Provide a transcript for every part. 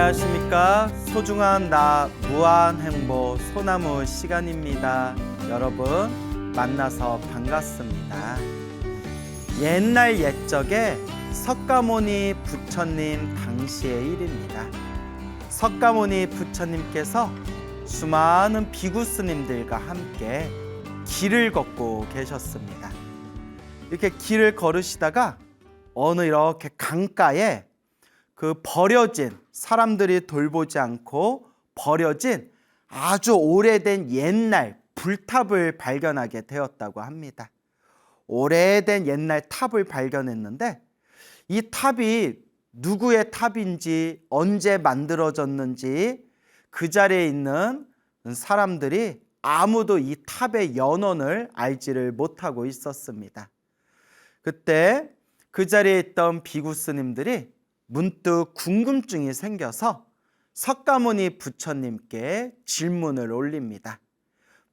안녕하십니까. 소중한 나 무한행복 소나무 시간입니다. 여러분 만나서 반갑습니다. 옛날 옛적에 석가모니 부처님 당시의 일입니다. 석가모니 부처님께서 수많은 비구 스님들과 함께 길을 걷고 계셨습니다. 이렇게 길을 걸으시다가 어느 이렇게 강가에 그 버려진, 사람들이 돌보지 않고 버려진 아주 오래된 옛날 불탑을 발견하게 되었다고 합니다. 오래된 옛날 탑을 발견했는데 이 탑이 누구의 탑인지, 언제 만들어졌는지 그 자리에 있는 사람들이 아무도 이 탑의 연원을 알지를 못하고 있었습니다. 그때 그 자리에 있던 비구 스님들이 문득 궁금증이 생겨서 석가모니 부처님께 질문을 올립니다.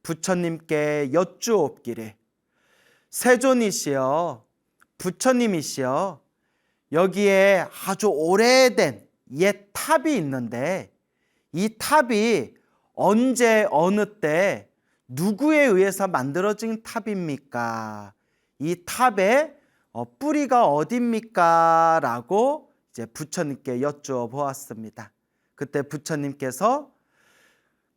부처님께 여쭈옵기를, 세존이시여, 부처님이시여, 여기에 아주 오래된 옛 탑이 있는데 이 탑이 언제 어느 때 누구에 의해서 만들어진 탑입니까? 이 탑의 뿌리가 어디입니까? 라고 이제 부처님께 여쭈어 보았습니다. 그때 부처님께서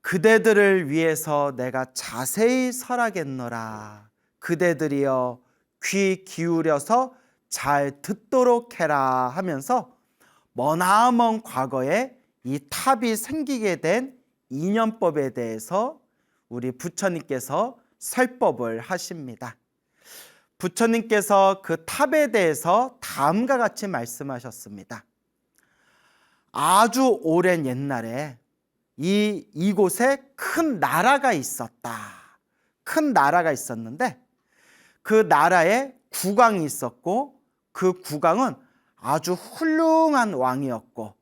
그대들을 위해서 내가 자세히 설하겠노라. 그대들이여 귀 기울여서 잘 듣도록 해라 하면서 머나먼 과거에 이 탑이 생기게 된 인연법에 대해서 우리 부처님께서 설법을 하십니다. 부처님께서 그 탑에 대해서 다음과 같이 말씀하셨습니다. 아주 오랜 옛날에 이곳에 큰 나라가 있었다. 큰 나라가 있었는데 그 나라에 국왕이 있었고 그 국왕은 아주 훌륭한 왕이었고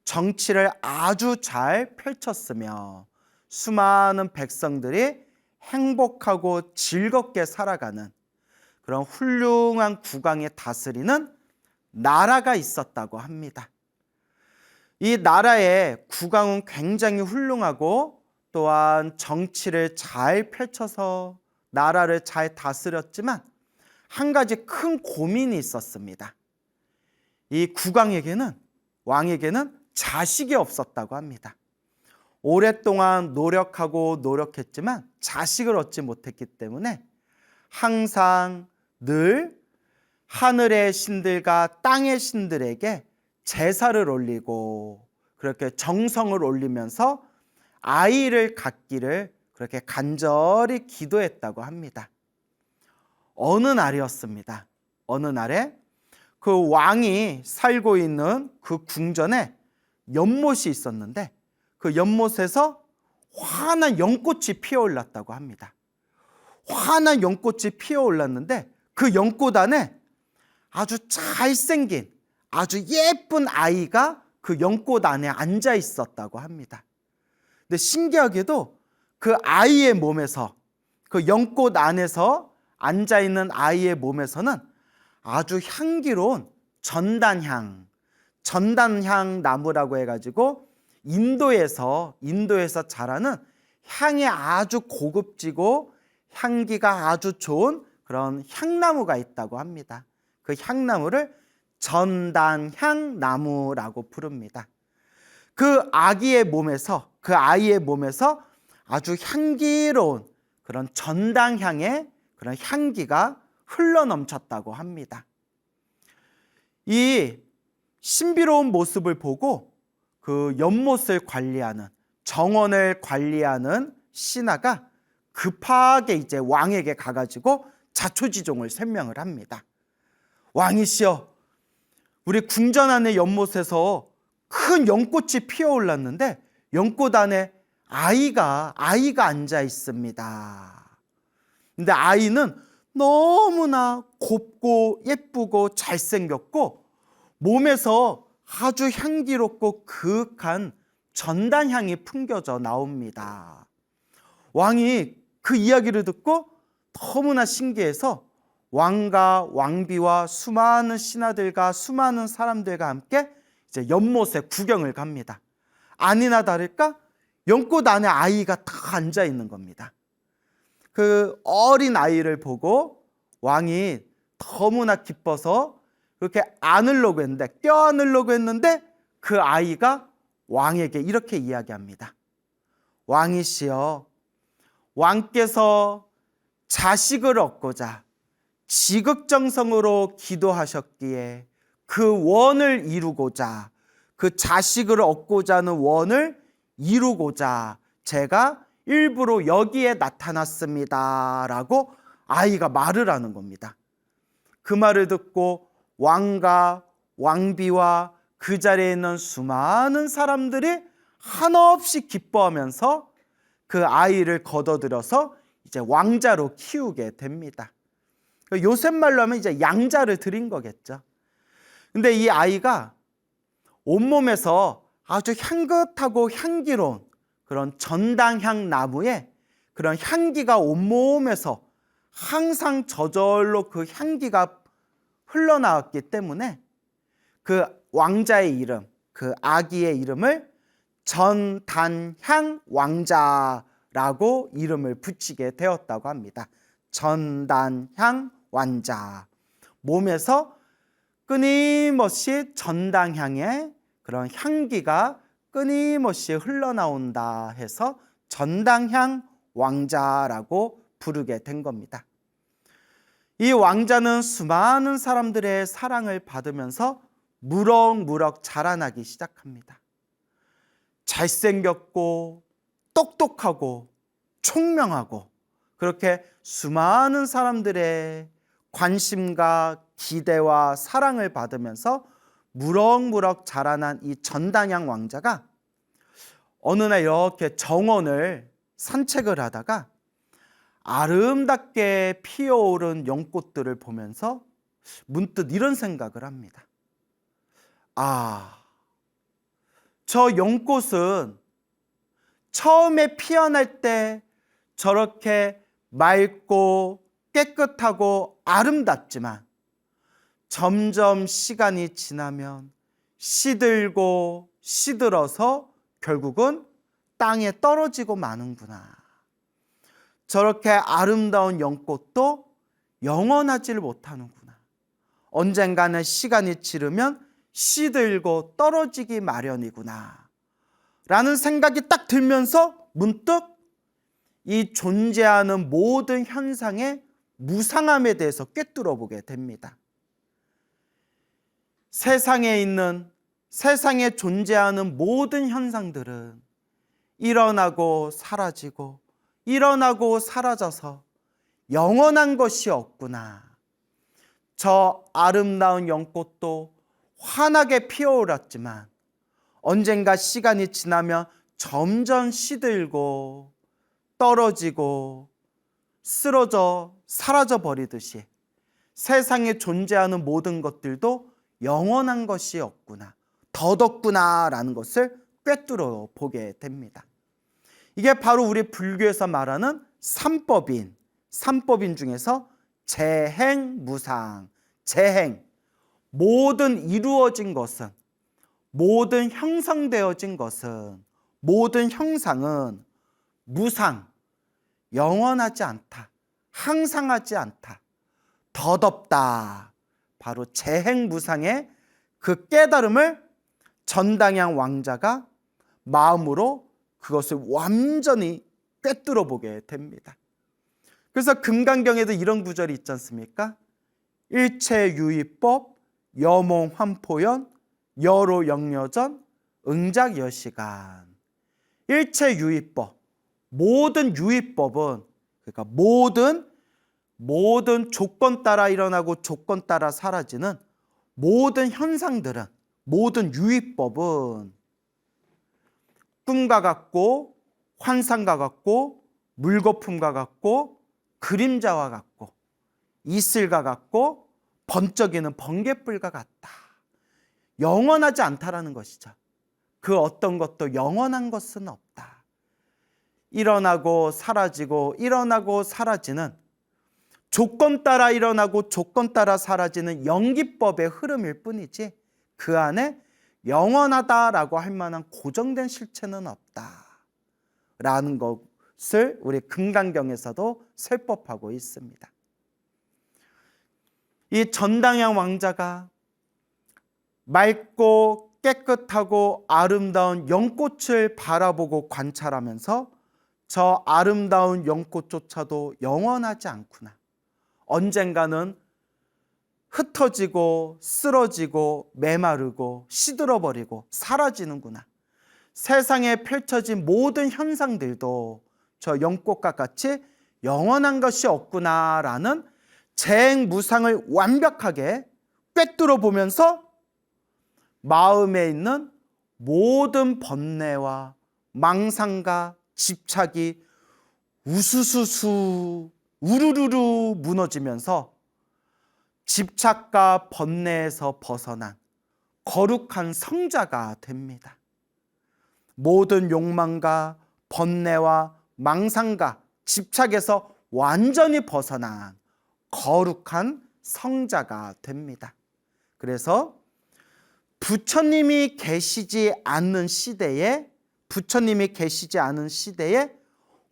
정치를 아주 잘 펼쳤으며 수많은 백성들이 행복하고 즐겁게 살아가는 그런 훌륭한 국왕이 다스리는 나라가 있었다고 합니다. 이 나라의 국왕은 굉장히 훌륭하고 또한 정치를 잘 펼쳐서 나라를 잘 다스렸지만 한 가지 큰 고민이 있었습니다. 이 국왕에게는, 왕에게는 자식이 없었다고 합니다. 오랫동안 노력했지만 자식을 얻지 못했기 때문에 항상 늘 하늘의 신들과 땅의 신들에게 제사를 올리고 그렇게 정성을 올리면서 아이를 갖기를 그렇게 간절히 기도했다고 합니다. 어느 날이었습니다. 어느 날에 그 왕이 살고 있는 그 궁전에 연못이 있었는데 그 연못에서 환한 연꽃이 피어올랐다고 합니다. 환한 연꽃이 피어올랐는데 그 연꽃 안에 아주 잘생긴 아주 예쁜 아이가 그 연꽃 안에 앉아 있었다고 합니다. 근데 신기하게도 그 아이의 몸에서, 그 연꽃 안에서 앉아 있는 아이의 몸에서는 아주 향기로운 전단향 나무라고 해가지고 인도에서 자라는 향이 아주 고급지고 향기가 아주 좋은 그런 향나무가 있다고 합니다. 그 향나무를 전단향나무라고 부릅니다. 그 아이의 몸에서 아주 향기로운 그런 전단향의 그런 향기가 흘러넘쳤다고 합니다. 이 신비로운 모습을 보고 그 연못을 관리하는, 정원을 관리하는 신하가 급하게 이제 왕에게 가가지고 자초지종을 설명을 합니다. 왕이시여, 우리 궁전 안의 연못에서 큰 연꽃이 피어올랐는데 연꽃 안에 아이가 앉아 있습니다. 근데 아이는 너무나 곱고 예쁘고 잘생겼고 몸에서 아주 향기롭고 그윽한 전단향이 풍겨져 나옵니다. 왕이 그 이야기를 듣고 너무나 신기해서 왕과 왕비와 수많은 신하들과 수많은 사람들과 함께 이제 연못에 구경을 갑니다. 아니나 다를까 연꽃 안에 아이가 딱 앉아 있는 겁니다. 그 어린 아이를 보고 왕이 너무나 기뻐서 그렇게 안으려고 했는데, 껴안으려고 했는데 그 아이가 왕에게 이렇게 이야기합니다. 왕이시여, 왕께서 자식을 얻고자 지극정성으로 기도하셨기에 그 원을 이루고자, 그 자식을 얻고자 하는 원을 이루고자 제가 일부러 여기에 나타났습니다 라고 아이가 말을 하는 겁니다. 그 말을 듣고 왕과 왕비와 그 자리에 있는 수많은 사람들이 한없이 기뻐하면서 그 아이를 걷어들여서 이제 왕자로 키우게 됩니다. 요셉 말로 하면 이제 양자를 드린 거겠죠. 근데 이 아이가 온몸에서 아주 향긋하고 향기로운 그런 전당향 나무에 그런 향기가 온몸에서 항상 저절로 그 향기가 흘러나왔기 때문에 그 왕자의 이름, 그 아기의 이름을 전단향 왕자라고 이름을 붙이게 되었다고 합니다. 전단향 왕자. 몸에서 끊임없이 전당향의 그런 향기가 끊임없이 흘러나온다 해서 전당향 왕자라고 부르게 된 겁니다. 이 왕자는 수많은 사람들의 사랑을 받으면서 무럭무럭 자라나기 시작합니다. 잘생겼고 똑똑하고 총명하고 그렇게 수많은 사람들의 관심과 기대와 사랑을 받으면서 무럭무럭 자라난 이 전당향 왕자가 어느 날 이렇게 정원을 산책을 하다가 아름답게 피어오른 연꽃들을 보면서 문득 이런 생각을 합니다. 저 연꽃은 처음에 피어날 때 저렇게 맑고 깨끗하고 아름답지만 점점 시간이 지나면 시들고 시들어서 결국은 땅에 떨어지고 마는구나. 저렇게 아름다운 연꽃도 영원하지를 못하는구나. 언젠가는 시간이 지르면 시들고 떨어지기 마련이구나 라는 생각이 딱 들면서 문득 이 존재하는 모든 현상의 무상함에 대해서 꿰뚫어 보게 됩니다. 세상에 존재하는 모든 현상들은 일어나고 사라지고 일어나고 사라져서 영원한 것이 없구나. 저 아름다운 연꽃도 환하게 피어올랐지만 언젠가 시간이 지나면 점점 시들고 떨어지고 쓰러져 사라져 버리듯이 세상에 존재하는 모든 것들도 영원한 것이 없구나, 덧없구나 라는 것을 꿰뚫어 보게 됩니다. 이게 바로 우리 불교에서 말하는 삼법인 중에서 재행무상, 재행, 모든 이루어진 것은, 모든 형성되어진 것은, 모든 형상은 무상, 영원하지 않다, 항상하지 않다, 덧없다. 바로 재행무상의 그 깨달음을 전당향 왕자가 마음으로 그것을 완전히 꿰뚫어 보게 됩니다. 그래서 금강경에도 이런 구절이 있지 않습니까? 일체유의법, 여몽환포연, 여로영여전, 응작여시간. 일체유의법, 모든 유의법은, 그러니까 모든 조건 따라 일어나고 조건 따라 사라지는 모든 현상들은, 모든 유의법은 꿈과 같고 환상과 같고 물거품과 같고 그림자와 같고 이슬과 같고 번쩍이는 번갯불과 같다. 영원하지 않다라는 것이죠. 그 어떤 것도 영원한 것은 없다. 일어나고 사라지고 일어나고 사라지는, 조건 따라 일어나고 조건 따라 사라지는 연기법의 흐름일 뿐이지 그 안에 영원하다라고 할 만한 고정된 실체는 없다라는 것을 우리 금강경에서도 설법하고 있습니다. 이 전당양 왕자가 맑고 깨끗하고 아름다운 연꽃을 바라보고 관찰하면서 저 아름다운 연꽃조차도 영원하지 않구나. 언젠가는 흩어지고 쓰러지고 메마르고 시들어버리고 사라지는구나. 세상에 펼쳐진 모든 현상들도 저 연꽃과 같이 영원한 것이 없구나라는 재행무상을 완벽하게 꿰뚫어 보면서 마음에 있는 모든 번뇌와 망상과 집착이 우수수수 우르르르 무너지면서 집착과 번뇌에서 벗어난 거룩한 성자가 됩니다. 모든 욕망과 번뇌와 망상과 집착에서 완전히 벗어난 거룩한 성자가 됩니다. 그래서 부처님이 계시지 않는 시대에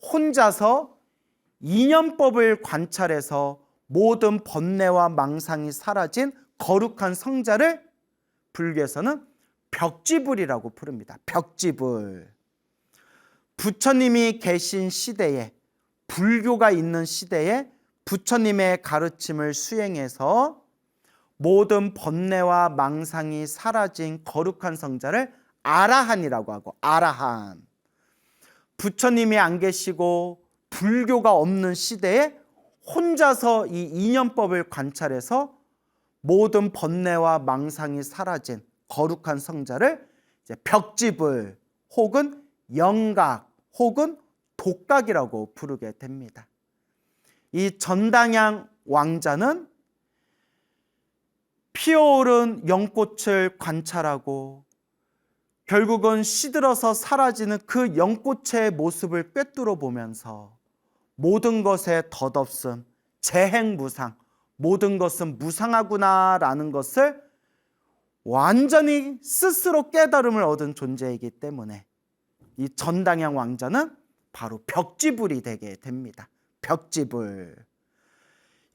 혼자서 인연법을 관찰해서 모든 번뇌와 망상이 사라진 거룩한 성자를 불교에서는 벽지불이라고 부릅니다. 벽지불. 부처님이 계신 시대에, 불교가 있는 시대에 부처님의 가르침을 수행해서 모든 번뇌와 망상이 사라진 거룩한 성자를 아라한이라고 하고, 아라한. 부처님이 안 계시고 불교가 없는 시대에 혼자서 이 인연법을 관찰해서 모든 번뇌와 망상이 사라진 거룩한 성자를 이제 벽지불 혹은 영각 혹은 독각이라고 부르게 됩니다. 이 전당양 왕자는 피어오른 연꽃을 관찰하고 결국은 시들어서 사라지는 그 연꽃의 모습을 꿰뚫어 보면서 모든 것에 덧없음, 재행무상, 모든 것은 무상하구나라는 것을 완전히 스스로 깨달음을 얻은 존재이기 때문에 이 전당양 왕자는 바로 벽지불이 되게 됩니다. 벽지불.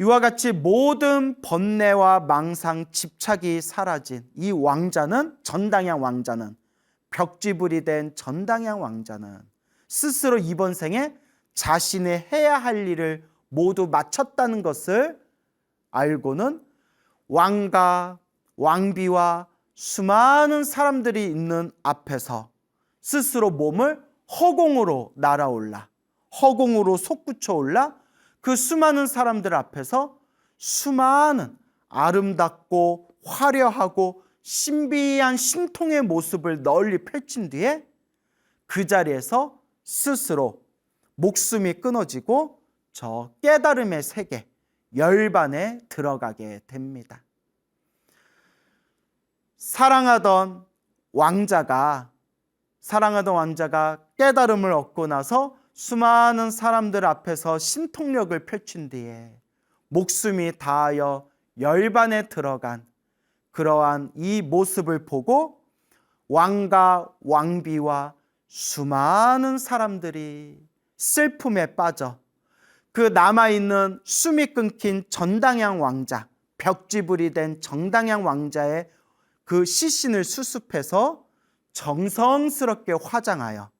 이와 같이 모든 번뇌와 망상, 집착이 사라진 이 왕자는, 전당양 왕자는, 벽지불이 된 전당양 왕자는 스스로 이번 생에 자신의 해야 할 일을 모두 마쳤다는 것을 알고는 왕과 왕비와 수많은 사람들이 있는 앞에서 스스로 몸을 허공으로 날아올라, 허공으로 솟구쳐 올라 그 수많은 사람들 앞에서 수많은 아름답고 화려하고 신비한 신통의 모습을 널리 펼친 뒤에 그 자리에서 스스로 목숨이 끊어지고 저 깨달음의 세계, 열반에 들어가게 됩니다. 사랑하던 왕자가 깨달음을 얻고 나서 수많은 사람들 앞에서 신통력을 펼친 뒤에 목숨이 다하여 열반에 들어간 그러한 이 모습을 보고 왕과 왕비와 수많은 사람들이 슬픔에 빠져 그 남아있는 숨이 끊긴 전당양 왕자, 벽지불이 된 전당양 왕자의 그 시신을 수습해서 정성스럽게 화장하여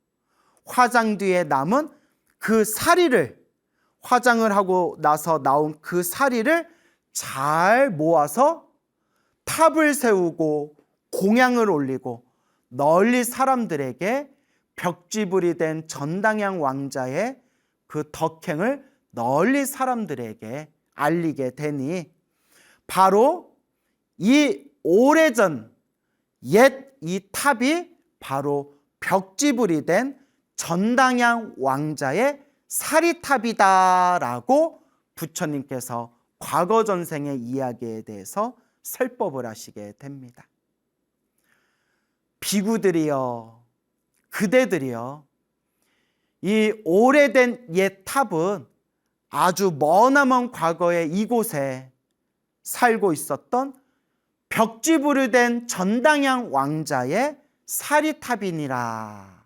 화장 뒤에 남은 그 사리를, 화장을 하고 나서 나온 그 사리를 잘 모아서 탑을 세우고 공양을 올리고 널리 사람들에게 벽지불이 된 전당양 왕자의 그 덕행을 널리 사람들에게 알리게 되니 바로 이 오래전 옛 이 탑이 바로 벽지불이 된 전당양 왕자의 사리탑이다라고 부처님께서 과거 전생의 이야기에 대해서 설법을 하시게 됩니다. 비구들이여, 그대들이여, 이 오래된 옛 탑은 아주 머나먼 과거에 이곳에 살고 있었던 벽지부로 된 전당양 왕자의 사리탑이니라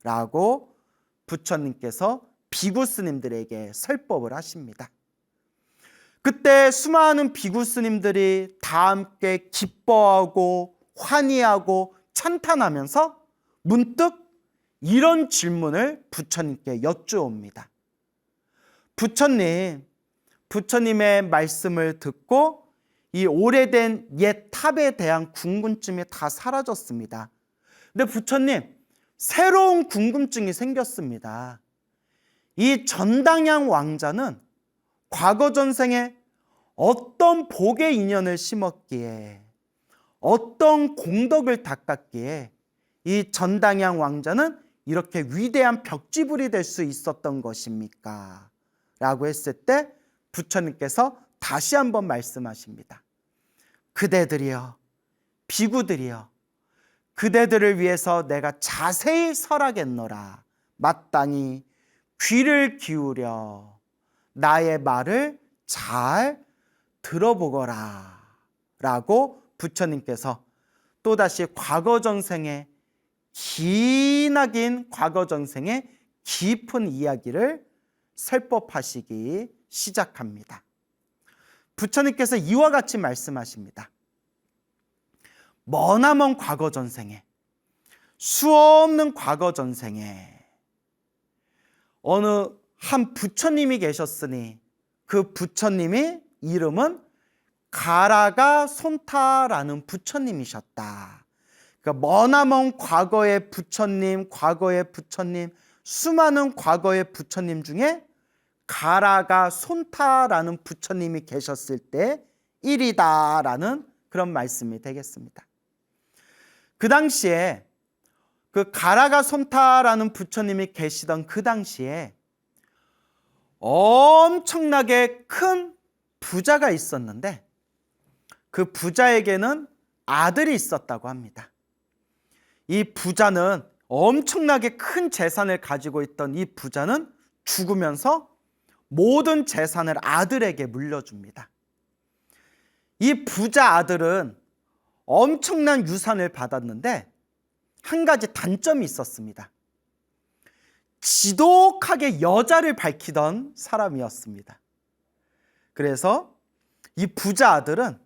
라고 부처님께서 비구 스님들에게 설법을 하십니다. 그때 수많은 비구 스님들이 다 함께 기뻐하고 환희하고 찬탄하면서 문득 이런 질문을 부처님께 여쭈옵니다. 부처님의 말씀을 듣고 이 오래된 옛 탑에 대한 궁금증이 다 사라졌습니다. 근데 부처님, 새로운 궁금증이 생겼습니다. 이 전당양 왕자는 과거 전생에 어떤 복의 인연을 심었기에, 어떤 공덕을 닦았기에 이 전당양 왕자는 이렇게 위대한 벽지불이 될 수 있었던 것입니까? 라고 했을 때 부처님께서 다시 한번 말씀하십니다. 그대들이여, 비구들이여, 그대들을 위해서 내가 자세히 설하겠노라. 마땅히 귀를 기울여 나의 말을 잘 들어보거라 라고 부처님께서 또다시 과거 전생의 기나긴 과거 전생의 깊은 이야기를 설법하시기 시작합니다. 부처님께서 이와 같이 말씀하십니다. 머나먼 과거 전생에, 수없는 과거 전생에 어느 한 부처님이 계셨으니 그 부처님이 이름은 가라가 손타라는 부처님이셨다. 그러니까 머나먼 과거의 부처님, 수많은 과거의 부처님 중에 가라가 손타라는 부처님이 계셨을 때 일이다라는 그런 말씀이 되겠습니다. 그 당시에 그 가라가 손타라는 부처님이 계시던 그 당시에 엄청나게 큰 부자가 있었는데 그 부자에게는 아들이 있었다고 합니다. 이 부자는 엄청나게 큰 재산을 가지고 있던 이 부자는 죽으면서 모든 재산을 아들에게 물려줍니다. 이 부자 아들은 엄청난 유산을 받았는데 한 가지 단점이 있었습니다. 지독하게 여자를 밝히던 사람이었습니다. 그래서 이 부자 아들은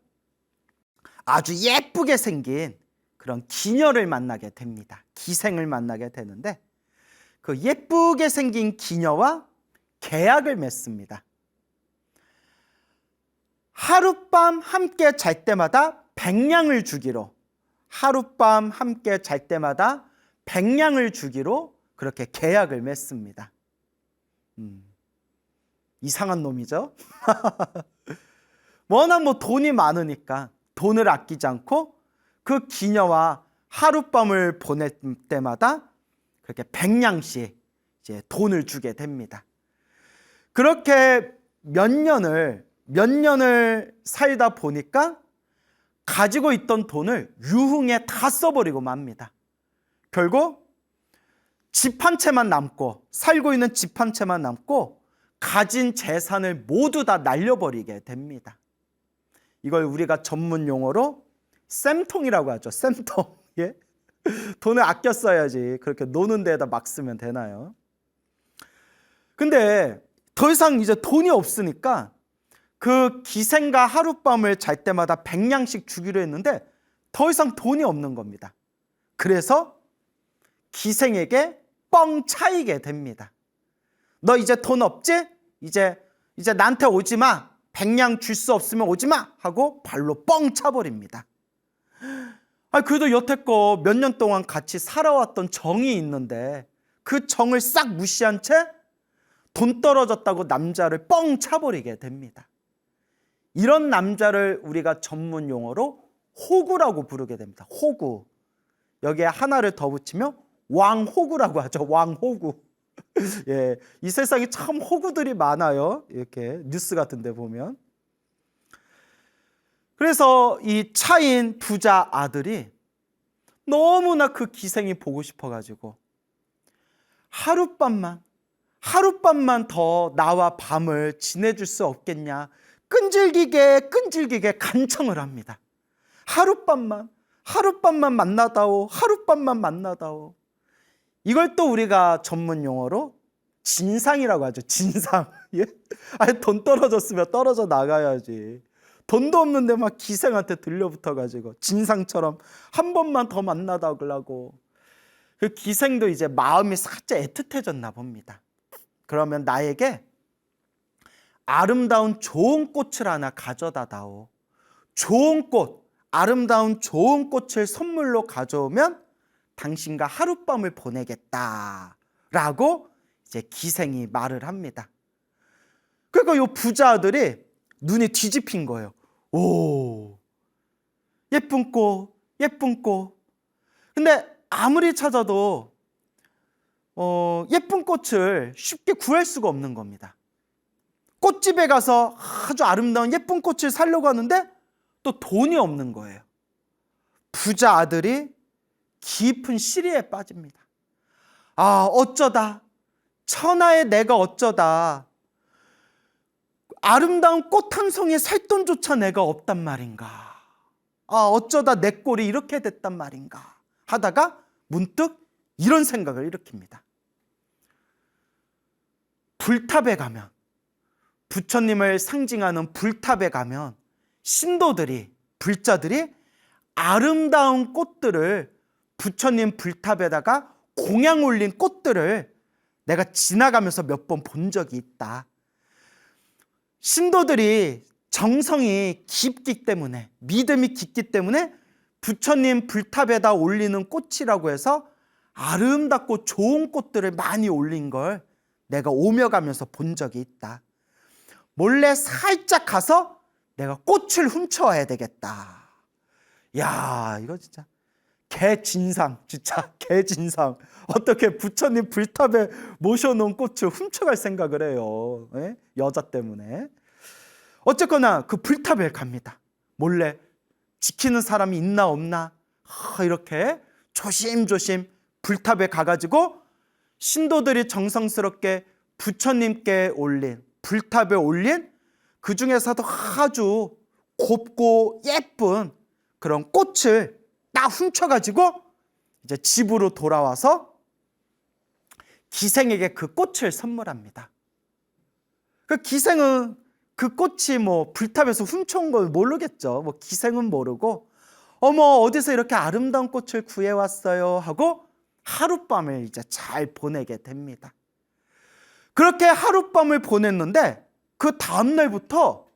아주 예쁘게 생긴 그런 기녀를 만나게 됩니다. 기생을 만나게 되는데 그 예쁘게 생긴 기녀와 계약을 맺습니다. 하룻밤 함께 잘 때마다 100냥을 주기로, 하룻밤 함께 잘 때마다 100냥을 주기로 그렇게 계약을 맺습니다. 이상한 놈이죠. 워낙 돈이 많으니까 돈을 아끼지 않고 그 기녀와 하룻밤을 보낼 때마다 그렇게 100냥씩 이제 돈을 주게 됩니다. 그렇게 몇 년을 살다 보니까 가지고 있던 돈을 유흥에 다 써버리고 맙니다. 결국 집 한 채만 남고, 살고 있는 집 한 채만 남고 가진 재산을 모두 다 날려버리게 됩니다. 이걸 우리가 전문 용어로 쌤통이라고 하죠. 쌤통. 예? 돈을 아껴 써야지 그렇게 노는 데에다 막 쓰면 되나요? 근데 더 이상 이제 돈이 없으니까 그 기생과 하룻밤을 잘 때마다 100냥씩 주기로 했는데 더 이상 돈이 없는 겁니다. 그래서 기생에게 뻥 차이게 됩니다. 너 이제 돈 없지? 이제 나한테 오지 마. 100냥 줄 수 없으면 오지 마. 하고 발로 뻥 차버립니다. 그래도 여태껏 몇 년 동안 같이 살아왔던 정이 있는데 그 정을 싹 무시한 채 돈 떨어졌다고 남자를 뻥 차버리게 됩니다. 이런 남자를 우리가 전문 용어로 호구라고 부르게 됩니다. 호구. 여기에 하나를 더 붙이면 왕호구라고 하죠. 왕호구. 예, 이 세상에 참 호구들이 많아요. 이렇게 뉴스 같은 데 보면. 그래서 이 차인 부자 아들이 너무나 그 기생이 보고 싶어가지고 하룻밤만 더 나와 밤을 지내줄 수 없겠냐 끈질기게 간청을 합니다. 하룻밤만 만나다오. 하룻밤만 만나다오. 이걸 또 우리가 전문 용어로 진상이라고 하죠. 진상. 예? 아니, 돈 떨어졌으면 떨어져 나가야지. 돈도 없는데 막 기생한테 들려붙어가지고 진상처럼 한 번만 더 만나다오라고. 그 기생도 이제 마음이 살짝 애틋해졌나 봅니다. 그러면 나에게 아름다운 좋은 꽃을 하나 가져다 다오. 좋은 꽃, 아름다운 좋은 꽃을 선물로 가져오면 당신과 하룻밤을 보내겠다라고 이제 기생이 말을 합니다. 그러니까 이 부자 아들이 눈이 뒤집힌 거예요. 오, 예쁜 꽃, 예쁜 꽃. 근데 아무리 찾아도 예쁜 꽃을 쉽게 구할 수가 없는 겁니다. 꽃집에 가서 아주 아름다운 예쁜 꽃을 사려고 하는데 또 돈이 없는 거예요. 부자 아들이 깊은 시리에 빠집니다. 아, 어쩌다 천하의 내가 어쩌다 아름다운 꽃 한 송이에 살 돈조차 내가 없단 말인가. 아, 어쩌다 내 꼴이 이렇게 됐단 말인가 하다가 문득 이런 생각을 일으킵니다. 불탑에 가면, 부처님을 상징하는 불탑에 가면 신도들이, 불자들이 아름다운 꽃들을, 부처님 불탑에다가 공양 올린 꽃들을 내가 지나가면서 몇 번 본 적이 있다. 신도들이 정성이 깊기 때문에, 믿음이 깊기 때문에 부처님 불탑에다 올리는 꽃이라고 해서 아름답고 좋은 꽃들을 많이 올린 걸 내가 오며 가면서 본 적이 있다. 몰래 살짝 가서 내가 꽃을 훔쳐와야 되겠다. 야, 이거 진짜 개진상, 진짜 개진상. 어떻게 부처님 불탑에 모셔놓은 꽃을 훔쳐갈 생각을 해요. 예? 여자 때문에. 어쨌거나 그 불탑에 갑니다. 몰래 지키는 사람이 있나 없나 이렇게 조심조심 불탑에 가가지고 신도들이 정성스럽게 부처님께 올린, 불탑에 올린 그 중에서도 아주 곱고 예쁜 그런 꽃을 딱 훔쳐가지고 이제 집으로 돌아와서 기생에게 그 꽃을 선물합니다. 그 기생은 그 꽃이 뭐 불탑에서 훔쳐온 걸 모르겠죠. 뭐 기생은 모르고 어머 어디서 이렇게 아름다운 꽃을 구해왔어요 하고 하룻밤을 이제 잘 보내게 됩니다. 그렇게 하룻밤을 보냈는데 그 다음날부터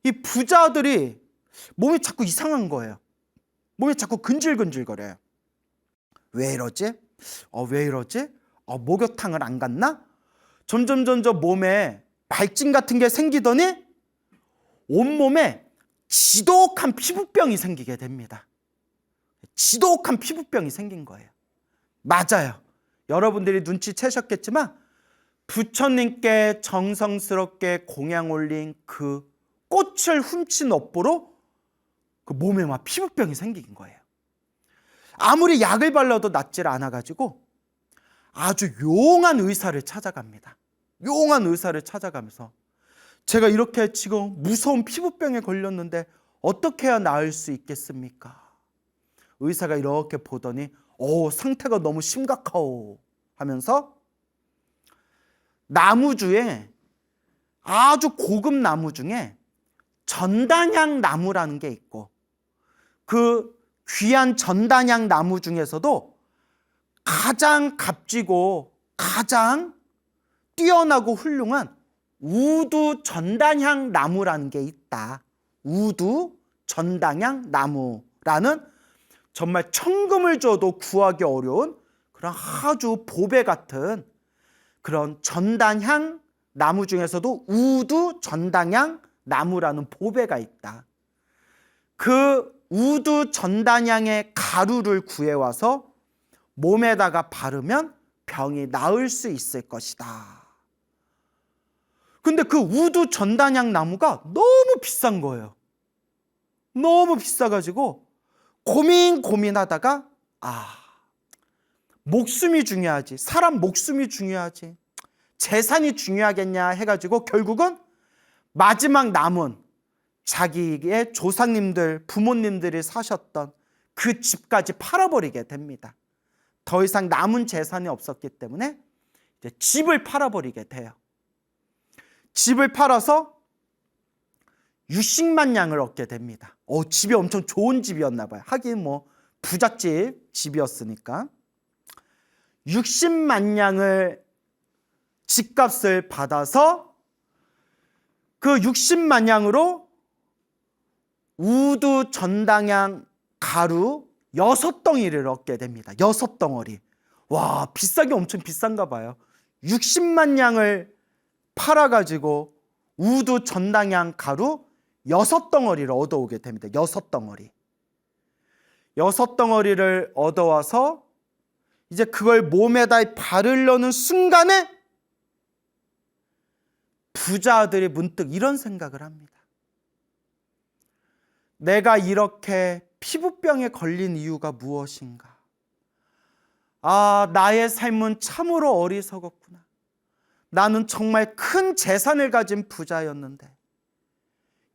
이 부자들이 몸이 자꾸 이상한 거예요. 몸이 자꾸 근질근질거려요. 왜 이러지? 왜 이러지? 목욕탕을 안 갔나? 점점 몸에 발진 같은 게 생기더니 온몸에 지독한 피부병이 생기게 됩니다. 지독한 피부병이 생긴 거예요. 맞아요. 여러분들이 눈치채셨겠지만 부처님께 정성스럽게 공양 올린 그 꽃을 훔친 업보로 그 몸에 막 피부병이 생긴 거예요. 아무리 약을 발라도 낫질 않아가지고 아주 용한 의사를 찾아갑니다. 용한 의사를 찾아가면서 제가 이렇게 지금 무서운 피부병에 걸렸는데 어떻게 해야 나을 수 있겠습니까? 의사가 이렇게 보더니 상태가 너무 심각하오 하면서 나무 중에 아주 고급 나무 중에 전단향 나무라는 게 있고 그 귀한 전단향 나무 중에서도 가장 값지고 가장 뛰어나고 훌륭한 우두 전단향 나무라는 게 있다. 우두 전단향 나무라는 정말 천금을 줘도 구하기 어려운 그런 아주 보배 같은 그런 전단향 나무 중에서도 우두 전단향 나무라는 보배가 있다. 그 우두 전단향의 가루를 구해와서 몸에다가 바르면 병이 나을 수 있을 것이다. 근데 그 우두 전단향 나무가 너무 비싼 거예요. 너무 비싸가지고 고민하다가 목숨이 중요하지, 사람 목숨이 중요하지, 재산이 중요하겠냐 해가지고 결국은 마지막 남은 자기의 조상님들, 부모님들이 사셨던 그 집까지 팔아버리게 됩니다. 더 이상 남은 재산이 없었기 때문에 이제 집을 팔아버리게 돼요. 집을 팔아서 60만 냥을 얻게 됩니다. 집이 엄청 좋은 집이었나 봐요. 하긴 뭐 부잣집 집이었으니까. 60만 냥을 집값을 받아서 그 60만 냥으로 우두 전당양 가루 6덩이를 얻게 됩니다. 6덩어리. 와, 비싸게 엄청 비싼가 봐요. 60만 냥을 팔아가지고 우두 전당양 가루 6덩어리를 얻어오게 됩니다. 6덩어리. 6덩어리를 얻어와서 이제 그걸 몸에다 바르려는 순간에 부자 아들이 문득 이런 생각을 합니다. 내가 이렇게 피부병에 걸린 이유가 무엇인가? 나의 삶은 참으로 어리석었구나. 나는 정말 큰 재산을 가진 부자였는데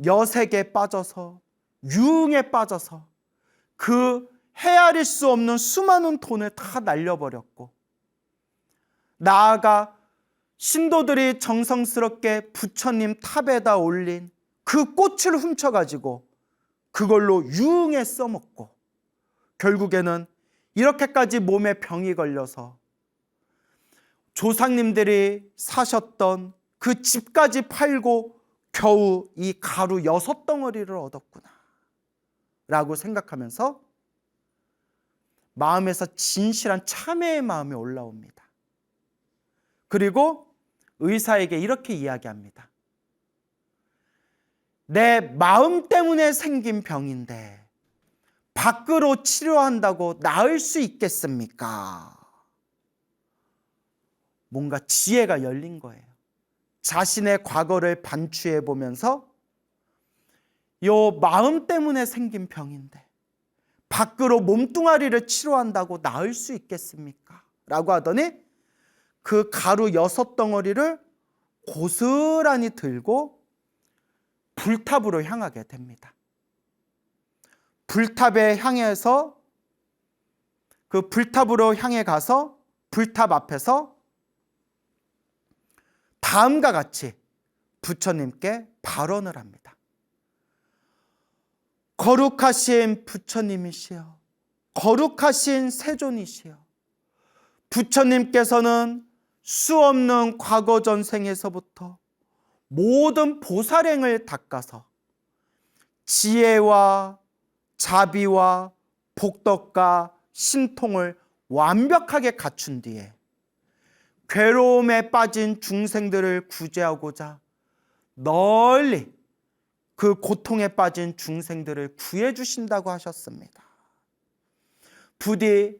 여색에 빠져서, 유흥에 빠져서 그 헤아릴 수 없는 수많은 돈을 다 날려버렸고, 나아가 신도들이 정성스럽게 부처님 탑에다 올린 그 꽃을 훔쳐가지고 그걸로 유흥에 써먹고, 결국에는 이렇게까지 몸에 병이 걸려서 조상님들이 사셨던 그 집까지 팔고 겨우 이 가루 6덩어리를 얻었구나 라고 생각하면서 마음에서 진실한 참회의 마음이 올라옵니다. 그리고 의사에게 이렇게 이야기합니다. 내 마음 때문에 생긴 병인데 밖으로 치료한다고 나을 수 있겠습니까? 뭔가 지혜가 열린 거예요. 자신의 과거를 반추해 보면서 요 마음 때문에 생긴 병인데 밖으로 몸뚱아리를 치료한다고 나을 수 있겠습니까? 라고 하더니 그 가루 6덩어리를 고스란히 들고 불탑으로 향하게 됩니다. 불탑에 향해서 그 불탑으로 향해 가서 불탑 앞에서 다음과 같이 부처님께 발언을 합니다. 거룩하신 부처님이시여, 거룩하신 세존이시여, 부처님께서는 수없는 과거 전생에서부터 모든 보살행을 닦아서 지혜와 자비와 복덕과 신통을 완벽하게 갖춘 뒤에 괴로움에 빠진 중생들을 구제하고자 널리 그 고통에 빠진 중생들을 구해 주신다고 하셨습니다. 부디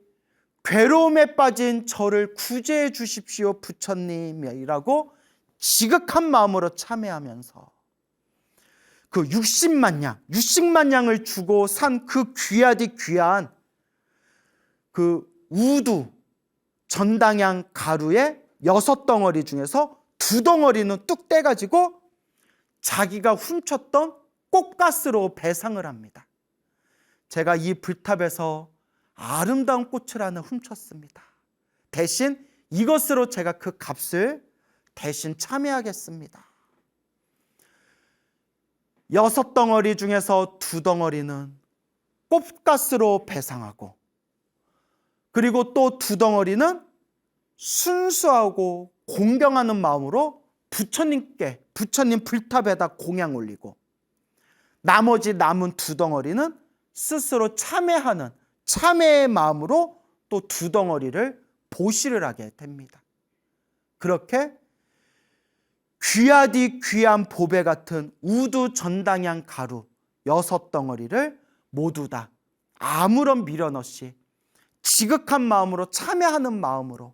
괴로움에 빠진 저를 구제해 주십시오 부처님이라고 지극한 마음으로 참회하면서 그 60만 양을 주고 산 그 귀하디 귀한 그 우두 전당양 가루의 6덩어리 중에서 2덩어리는 뚝 떼가지고 자기가 훔쳤던 꽃가스로 배상을 합니다. 제가 이 불탑에서 아름다운 꽃을 하나 훔쳤습니다. 대신 이것으로 제가 그 값을 대신 참여하겠습니다. 6덩어리 중에서 2덩어리는 꽃가스로 배상하고, 그리고 또 2덩어리는 순수하고 공경하는 마음으로 부처님께, 부처님 불탑에다 공양 올리고, 나머지 남은 2덩어리는 스스로 참회하는 참회의 마음으로 또 2덩어리를 보시를 하게 됩니다. 그렇게 귀하디 귀한 보배 같은 우두 전당양 가루 6덩어리를 모두 다 아무런 미련 없이 지극한 마음으로 참회하는 마음으로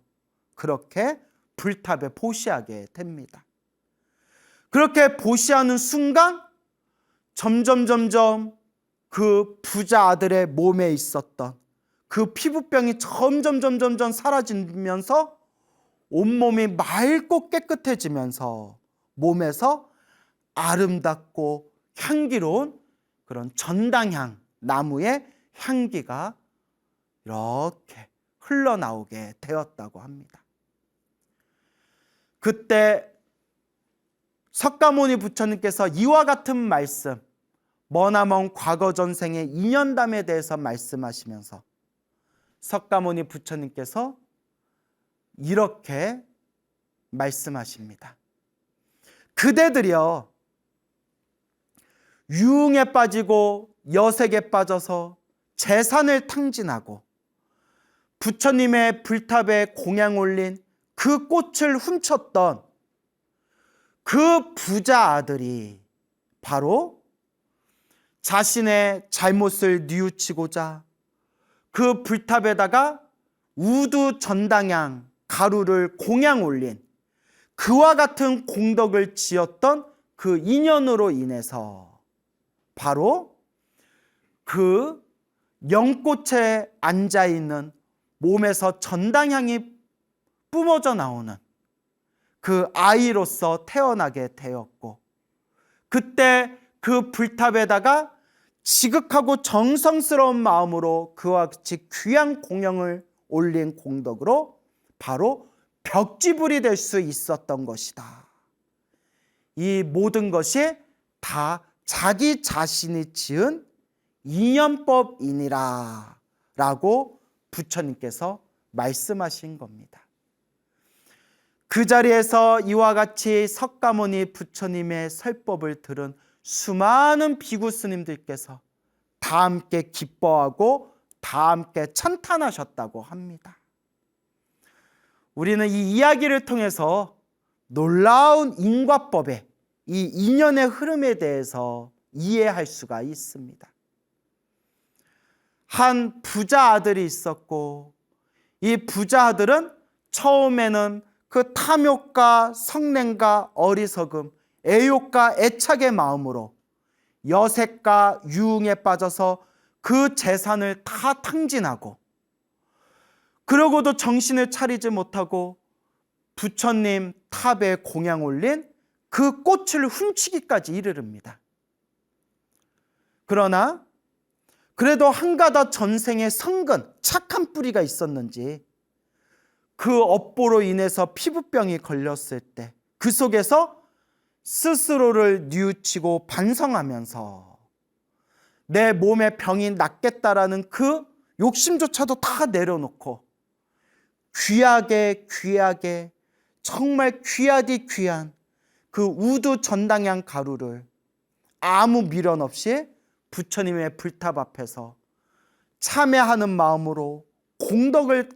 그렇게 불탑에 보시하게 됩니다. 그렇게 보시하는 순간 점점 그 부자 아들의 몸에 있었던 그 피부병이 점점 사라지면서 온몸이 맑고 깨끗해지면서 몸에서 아름답고 향기로운 그런 전당향 나무의 향기가 이렇게 흘러나오게 되었다고 합니다. 그때 석가모니 부처님께서 이와 같은 말씀, 머나먼 과거 전생의 인연담에 대해서 말씀하시면서 석가모니 부처님께서 이렇게 말씀하십니다. 그대들이여 유흥에 빠지고 여색에 빠져서 재산을 탕진하고 부처님의 불탑에 공양 올린 그 꽃을 훔쳤던 그 부자 아들이 바로 자신의 잘못을 뉘우치고자 그 불탑에다가 우두 전당향 가루를 공양 올린 그와 같은 공덕을 지었던 그 인연으로 인해서 바로 그 연꽃에 앉아있는 몸에서 전당향이 뿜어져 나오는 그 아이로서 태어나게 되었고, 그때 그 불탑에다가 지극하고 정성스러운 마음으로 그와 같이 귀한 공양을 올린 공덕으로 바로 벽지불이 될 수 있었던 것이다. 이 모든 것이 다 자기 자신이 지은 인연법이니라 라고 부처님께서 말씀하신 겁니다. 그 자리에서 이와 같이 석가모니 부처님의 설법을 들은 수많은 비구 스님들께서 다 함께 기뻐하고 다 함께 찬탄하셨다고 합니다. 우리는 이 이야기를 통해서 놀라운 인과법의 이 인연의 흐름에 대해서 이해할 수가 있습니다. 한 부자 아들이 있었고, 이 부자 아들은 처음에는 그 탐욕과 성냄과 어리석음, 애욕과 애착의 마음으로 여색과 유흥에 빠져서 그 재산을 다 탕진하고, 그러고도 정신을 차리지 못하고 부처님 탑에 공양 올린 그 꽃을 훔치기까지 이르릅니다. 그러나 그래도 한가다 전생에 성근 착한 뿌리가 있었는지 그 업보로 인해서 피부병이 걸렸을 때 그 속에서 스스로를 뉘우치고 반성하면서 내 몸의 병이 낫겠다라는 그 욕심조차도 다 내려놓고 귀하게 정말 귀하디 귀한 그 우두 전당향 가루를 아무 미련 없이 부처님의 불탑 앞에서 참회하는 마음으로, 공덕을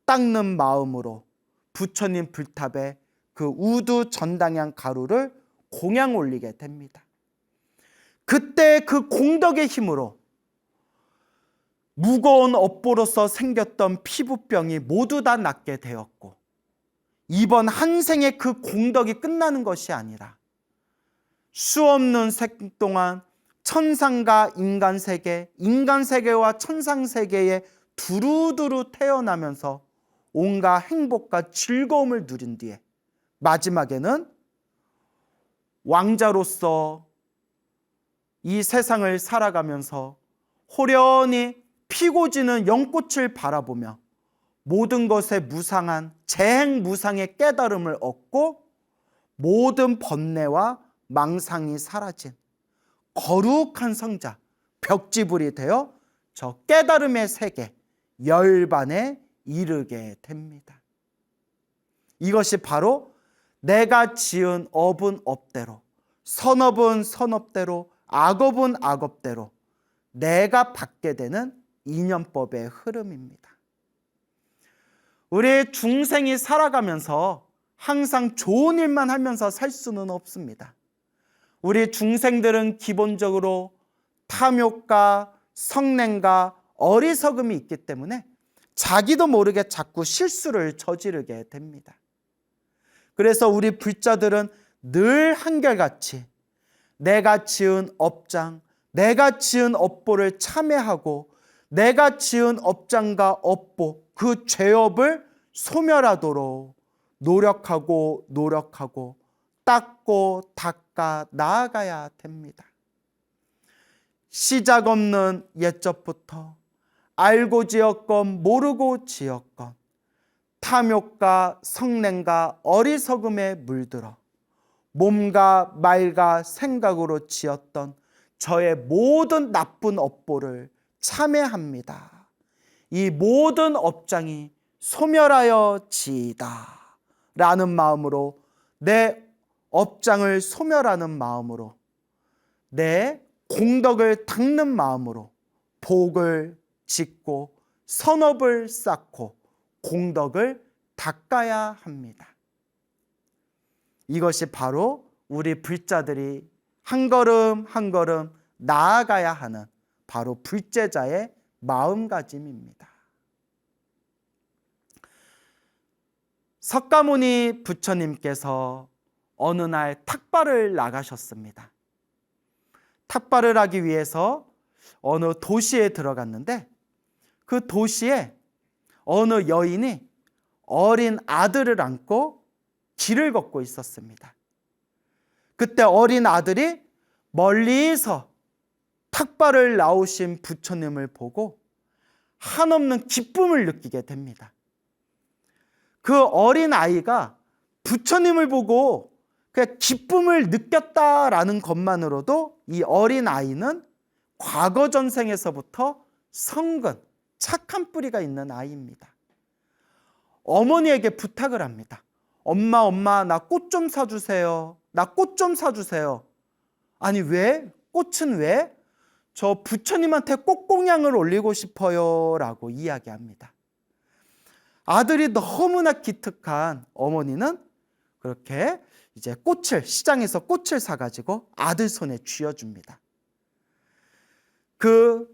닦는 마음으로 부처님 불탑에 그 우두 전당향 가루를 공양 올리게 됩니다. 그때 그 공덕의 힘으로 무거운 업보로서 생겼던 피부병이 모두 다 낫게 되었고, 이번 한 생의 그 공덕이 끝나는 것이 아니라 수없는 생 동안 천상과 인간 세계, 인간 세계와 천상 세계에 두루두루 태어나면서 온갖 행복과 즐거움을 누린 뒤에 마지막에는 왕자로서 이 세상을 살아가면서 호련히 피고 지는 연꽃을 바라보며 모든 것에 무상한 재행무상의 깨달음을 얻고 모든 번뇌와 망상이 사라진 거룩한 성자, 벽지불이 되어 저 깨달음의 세계 열반에 이르게 됩니다. 이것이 바로 내가 지은 업은 업대로, 선업은 선업대로, 악업은 악업대로 내가 받게 되는 인연법의 흐름입니다. 우리 중생이 살아가면서 항상 좋은 일만 하면서 살 수는 없습니다. 우리 중생들은 기본적으로 탐욕과 성냄과 어리석음이 있기 때문에 자기도 모르게 자꾸 실수를 저지르게 됩니다. 그래서 우리 불자들은 늘 한결같이 내가 지은 업장, 내가 지은 업보를 참회하고 내가 지은 업장과 업보, 그 죄업을 소멸하도록 노력하고 닦고 닦아 나아가야 됩니다. 시작 없는 옛적부터 알고 지었건 모르고 지었건 탐욕과 성냄과 어리석음에 물들어 몸과 말과 생각으로 지었던 저의 모든 나쁜 업보를 참회합니다. 이 모든 업장이 소멸하여 지이다 라는 마음으로, 내 업장을 소멸하는 마음으로, 내 공덕을 닦는 마음으로 복을 짓고 선업을 쌓고 공덕을 닦아야 합니다. 이것이 바로 우리 불자들이 한 걸음 한 걸음 나아가야 하는 바로 불제자의 마음가짐입니다. 석가모니 부처님께서 어느 날 탁발을 나가셨습니다. 탁발을 하기 위해서 어느 도시에 들어갔는데, 그 도시에 어느 여인이 어린 아들을 안고 길을 걷고 있었습니다. 그때 어린 아들이 멀리서 탁발을 나오신 부처님을 보고 한없는 기쁨을 느끼게 됩니다. 그 어린 아이가 부처님을 보고 그냥 기쁨을 느꼈다라는 것만으로도 이 어린 아이는 과거 전생에서부터 성근, 착한 뿌리가 있는 아이입니다. 어머니에게 부탁을 합니다. 엄마, 나 꽃 좀 사주세요. 나 꽃 좀 사주세요. 아니, 왜? 꽃은 왜? 저 부처님한테 꽃공양을 올리고 싶어요 라고 이야기합니다. 아들이 너무나 기특한 어머니는 그렇게 이제 시장에서 꽃을 사가지고 아들 손에 쥐어줍니다. 그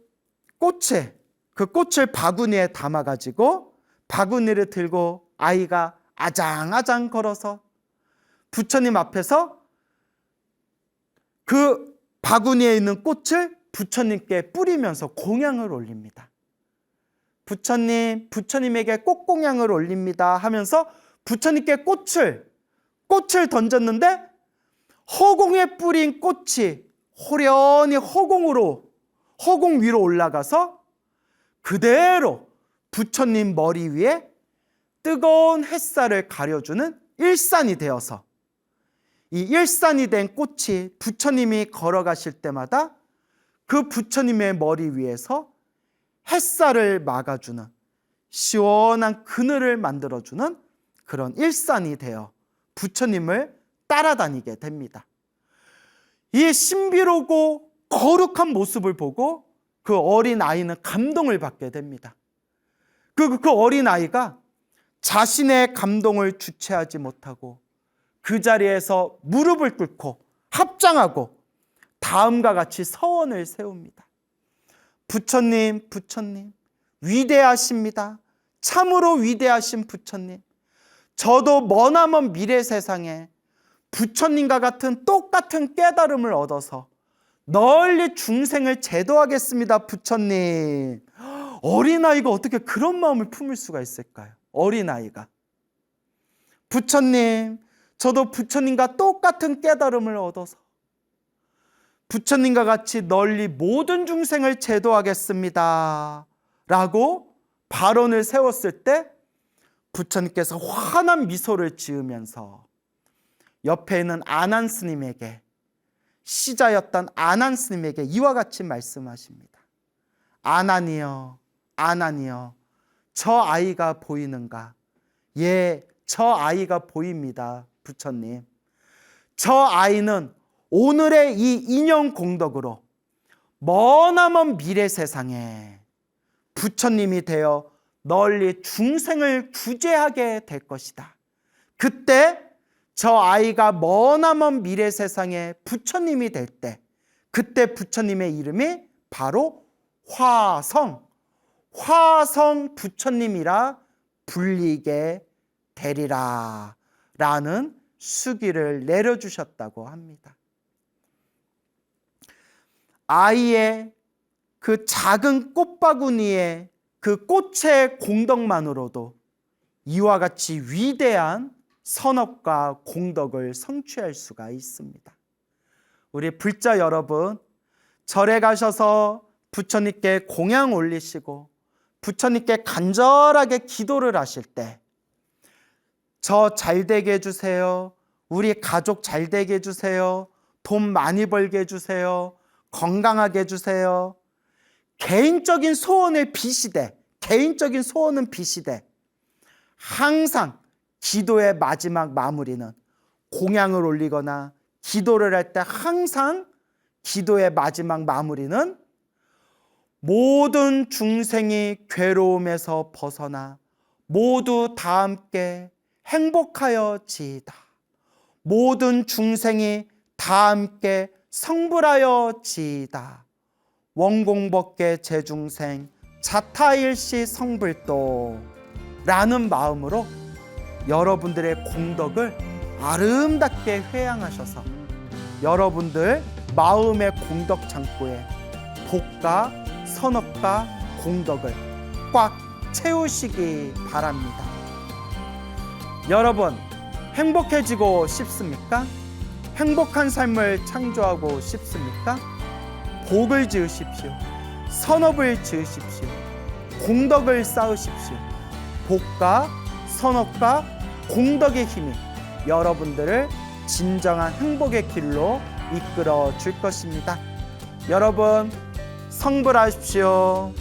꽃을 바구니에 담아가지고 바구니를 들고 아이가 아장아장 걸어서 부처님 앞에서 그 바구니에 있는 꽃을 부처님께 뿌리면서 공양을 올립니다. 부처님에게 꽃공양을 올립니다 하면서 부처님께 꽃을 던졌는데, 허공에 뿌린 꽃이 호련히 허공 위로 올라가서 그대로 부처님 머리 위에 뜨거운 햇살을 가려주는 일산이 되어서, 이 일산이 된 꽃이 부처님이 걸어가실 때마다 그 부처님의 머리 위에서 햇살을 막아주는, 시원한 그늘을 만들어주는 그런 일산이 되어 부처님을 따라다니게 됩니다. 이 신비롭고 거룩한 모습을 보고 그 어린 아이는 감동을 받게 됩니다. 그 어린 아이가 자신의 감동을 주체하지 못하고 그 자리에서 무릎을 꿇고 합장하고 다음과 같이 서원을 세웁니다. 부처님, 위대하십니다. 참으로 위대하신 부처님, 저도 머나먼 미래 세상에 부처님과 같은 똑같은 깨달음을 얻어서 널리 중생을 제도하겠습니다. 부처님. 어린아이가 어떻게 그런 마음을 품을 수가 있을까요? 어린아이가. 부처님, 저도 부처님과 똑같은 깨달음을 얻어서 부처님과 같이 널리 모든 중생을 제도하겠습니다 라고 발언을 세웠을 때 부처님께서 환한 미소를 지으면서 옆에 있는 아난 스님에게, 시자였던 아난 스님에게 이와 같이 말씀하십니다. 아난이여, 저 아이가 보이는가? 예, 저 아이가 보입니다. 부처님, 저 아이는 오늘의 이 인연 공덕으로 머나먼 미래 세상에 부처님이 되어 널리 중생을 구제하게 될 것이다. 그때 저 아이가 머나먼 미래 세상에 부처님이 될 때, 그때 부처님의 이름이 바로 화성 부처님이라 불리게 되리라 라는 수기를 내려주셨다고 합니다. 아이의 그 작은 꽃바구니의 그 꽃의 공덕만으로도 이와 같이 위대한 선업과 공덕을 성취할 수가 있습니다. 우리 불자 여러분, 절에 가셔서 부처님께 공양 올리시고 부처님께 간절하게 기도를 하실 때 저 잘되게 해주세요, 우리 가족 잘되게 해주세요, 돈 많이 벌게 해주세요, 건강하게 해주세요, 개인적인 소원을 비시되, 개인적인 소원은 비시되 항상 기도의 마지막 마무리는 공양을 올리거나 기도를 할 때 항상 기도의 마지막 마무리는 모든 중생이 괴로움에서 벗어나 모두 다 함께 행복하여지이다. 모든 중생이 다 함께 성불하여지이다. 원공법계 제중생 자타일시 성불도 라는 마음으로 여러분들의 공덕을 아름답게 회양하셔서 여러분들 마음의 공덕 창고에 복과 선업과 공덕을 꽉 채우시기 바랍니다. 여러분, 행복해지고 싶습니까? 행복한 삶을 창조하고 싶습니까? 복을 지으십시오. 선업을 지으십시오. 공덕을 쌓으십시오. 복과 선업과 공덕의 힘이 여러분들을 진정한 행복의 길로 이끌어 줄 것입니다. 여러분, 성불하십시오.